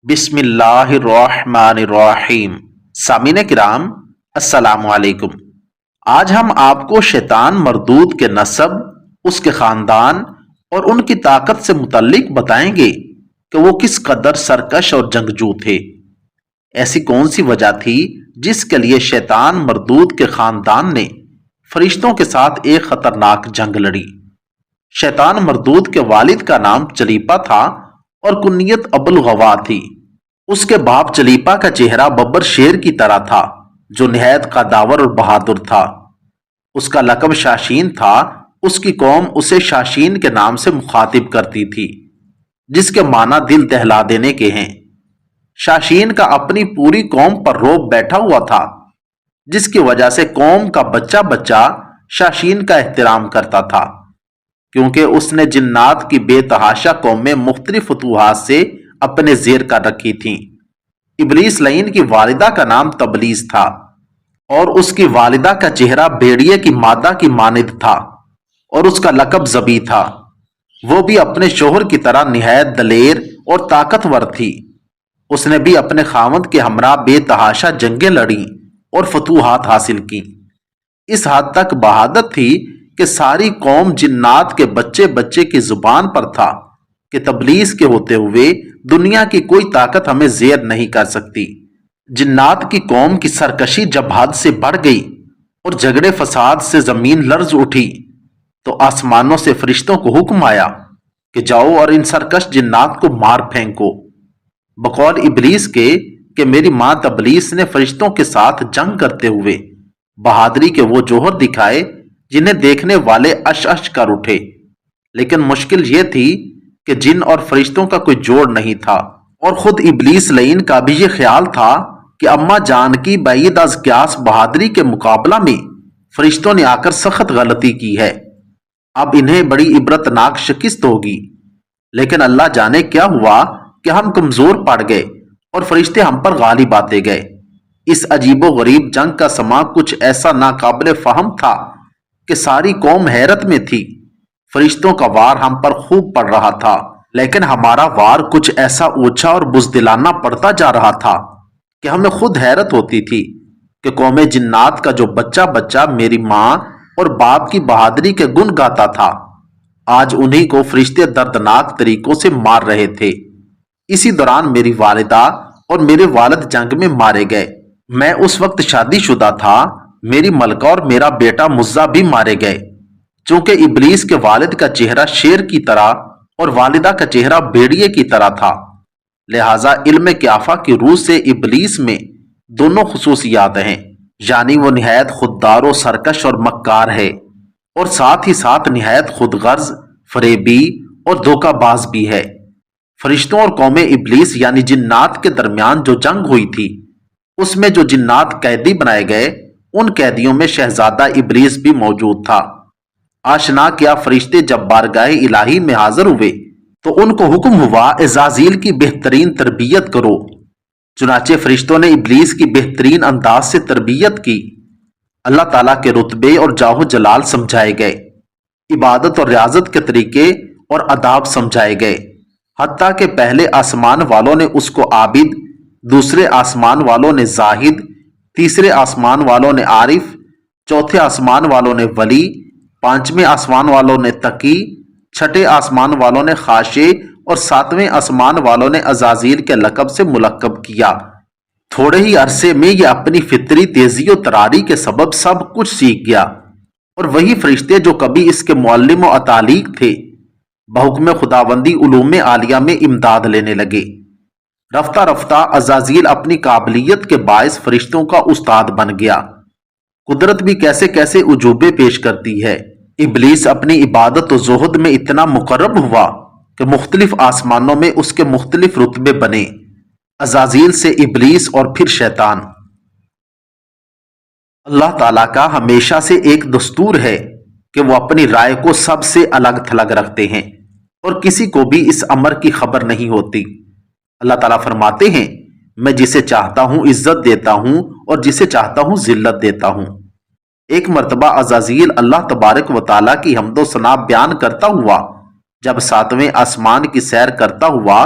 بسم اللہ الرحمن الرحیم۔ سامعین کرام، السلام علیکم۔ آج ہم آپ کو شیطان مردود کے نسب، اس کے خاندان اور ان کی طاقت سے متعلق بتائیں گے کہ وہ کس قدر سرکش اور جنگجو تھے۔ ایسی کون سی وجہ تھی جس کے لیے شیطان مردود کے خاندان نے فرشتوں کے ساتھ ایک خطرناک جنگ لڑی۔ شیطان مردود کے والد کا نام چلیپا تھا اور کنیت ابو الغوا تھی۔ اس کے باپ چلیپا کا چہرہ ببر شیر کی طرح تھا جو نہایت قداور اور بہادر تھا۔ اس کا لقب شاشین تھا۔ اس کی قوم اسے شاشین کے نام سے مخاطب کرتی تھی، جس کے معنی دل دہلا دینے کے ہیں۔ شاشین کا اپنی پوری قوم پر روب بیٹھا ہوا تھا، جس کی وجہ سے قوم کا بچہ بچہ شاشین کا احترام کرتا تھا، کیونکہ اس نے جنات کی بے تحاشا قومیں مختلف فتوحات سے اپنے زیر کر رکھی تھیں۔ ابلیس لعین کی والدہ کا نام تبلیس تھا اور اس کی والدہ کا چہرہ بھیڑیے کی مادہ کی مانند تھا اور اس کا لقب زبی تھا۔ وہ بھی اپنے شوہر کی طرح نہایت دلیر اور طاقتور تھی۔ اس نے بھی اپنے خاوند کے ہمراہ بے تحاشا جنگیں لڑیں اور فتوحات حاصل کی۔ اس حد تک بہادر تھی کہ ساری قوم جنات کے بچے بچے کی زبان پر تھا کہ تبلیس کے ہوتے ہوئے دنیا کی کوئی طاقت ہمیں زیر نہیں کر سکتی۔ جنات کی قوم کی سرکشی جب حد سے بڑھ گئی اور جھگڑے فساد سے زمین لرز اٹھی تو آسمانوں سے فرشتوں کو حکم آیا کہ جاؤ اور ان سرکش جنات کو مار پھینکو۔ بقول ابلیس کے کہ میری ماں تبلیس نے فرشتوں کے ساتھ جنگ کرتے ہوئے بہادری کے وہ جوہر دکھائے جنہیں دیکھنے والے اش اش کر اٹھے، لیکن مشکل یہ تھی کہ جن اور فرشتوں کا کوئی جوڑ نہیں تھا، اور خود ابلیس لعین کا بھی یہ خیال تھا کہ اماں جان کی بعید از قیاس بہادری کے مقابلہ میں فرشتوں نے آ کر سخت غلطی کی ہے، اب انہیں بڑی عبرتناک شکست ہوگی۔ لیکن اللہ جانے کیا ہوا کہ ہم کمزور پڑ گئے اور فرشتے ہم پر غالب آتے گئے۔ اس عجیب و غریب جنگ کا سما کچھ ایسا ناقابل فہم تھا کہ ساری قوم حیرت میں تھی۔ فرشتوں کا وار ہم پر خوب پڑ رہا تھا، لیکن ہمارا وار کچھ ایسا اونچا اور بزدلانہ پڑتا جا رہا تھا کہ ہمیں خود حیرت ہوتی تھی کہ قوم جنات کا جو بچہ بچہ میری ماں اور باپ کی بہادری کے گن گاتا تھا، آج انہی کو فرشتے دردناک طریقوں سے مار رہے تھے۔ اسی دوران میری والدہ اور میرے والد جنگ میں مارے گئے۔ میں اس وقت شادی شدہ تھا۔ میری ملکہ اور میرا بیٹا مزہ بھی مارے گئے۔ چونکہ ابلیس کے والد کا چہرہ شیر کی طرح اور والدہ کا چہرہ بھیڑیے کی طرح تھا، لہذا علم کیافہ کی روح سے ابلیس میں دونوں خصوصیات ہیں، یعنی وہ نہایت خوددار و سرکش اور مکار ہے، اور ساتھ ہی ساتھ نہایت خود غرض، فریبی اور دھوکہ باز بھی ہے۔ فرشتوں اور قوم ابلیس یعنی جنات کے درمیان جو جنگ ہوئی تھی، اس میں جو جنات قیدی بنائے گئے، ان قیدیوں میں شہزادہ ابلیس بھی موجود تھا۔ آشنا کیا فرشتے جب بارگاہ الہی میں حاضر ہوئے تو ان کو حکم ہوا عزازیل کی بہترین تربیت کرو۔ چنانچہ فرشتوں نے ابلیس کی بہترین انداز سے تربیت کی۔ اللہ تعالیٰ کے رتبے اور جاہ و جلال سمجھائے گئے، عبادت اور ریاضت کے طریقے اور آداب سمجھائے گئے، حتیٰ کہ پہلے آسمان والوں نے اس کو عابد، دوسرے آسمان والوں نے زاہد، تیسرے آسمان والوں نے عارف، چوتھے آسمان والوں نے ولی، پانچویں آسمان والوں نے تقی، چھٹے آسمان والوں نے خاشع اور ساتویں آسمان والوں نے عزازیل کے لقب سے ملقب کیا۔ تھوڑے ہی عرصے میں یہ اپنی فطری تیزی و تراری کے سبب سب کچھ سیکھ گیا، اور وہی فرشتے جو کبھی اس کے معلم و اتالیق تھے، بحکم خداوندی علوم عالیہ میں امداد لینے لگے۔ رفتہ رفتہ عزازیل اپنی قابلیت کے باعث فرشتوں کا استاد بن گیا۔ قدرت بھی کیسے کیسے عجوبے پیش کرتی ہے۔ ابلیس اپنی عبادت و زہد میں اتنا مقرب ہوا کہ مختلف آسمانوں میں اس کے مختلف رتبے بنے، عزازیل سے ابلیس اور پھر شیطان۔ اللہ تعالیٰ کا ہمیشہ سے ایک دستور ہے کہ وہ اپنی رائے کو سب سے الگ تھلگ رکھتے ہیں اور کسی کو بھی اس امر کی خبر نہیں ہوتی۔ اللہ تعالیٰ فرماتے ہیں، میں جسے چاہتا ہوں عزت دیتا ہوں اور جسے چاہتا ہوں ذلت دیتا ہوں۔ ایک مرتبہ عزازیل اللہ تبارک و تعالیٰ کی حمد و ثنا بیان کرتا ہوا جب ساتویں آسمان کی سیر کرتا ہوا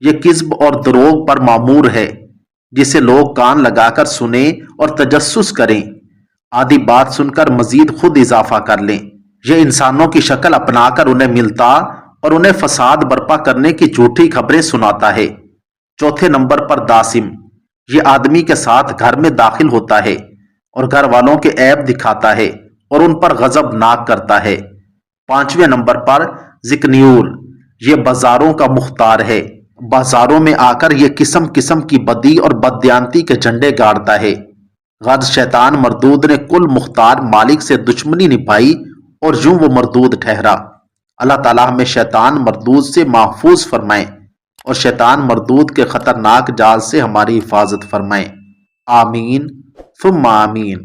یہ کذب اور دروغ پر معمور ہے، جسے لوگ کان لگا کر سنیں اور تجسس کریں، آدھی بات سن کر مزید خود اضافہ کر لیں۔ یہ انسانوں کی شکل اپنا کر انہیں ملتا اور انہیں فساد برپا کرنے کی جھوٹی خبریں سناتا ہے۔ چوتھے نمبر پر داسم، یہ آدمی کے ساتھ گھر میں داخل ہوتا ہے اور گھر والوں کے عیب دکھاتا ہے اور ان پر غضب ناک کرتا ہے۔ پانچویں نمبر پر ذکنیور، یہ بازاروں کا مختار ہے، بازاروں میں آ کر یہ قسم قسم کی بدی اور بددیانتی کے جھنڈے گاڑتا ہے۔ غرض شیطان مردود نے کل مختار مالک سے دشمنی نبھائی اور یوں وہ مردود ٹھہرا۔ اللہ تعالیٰ ہمیں شیطان مردود سے محفوظ فرمائے اور شیطان مردود کے خطرناک جال سے ہماری حفاظت فرمائے۔ آمین ثم آمین۔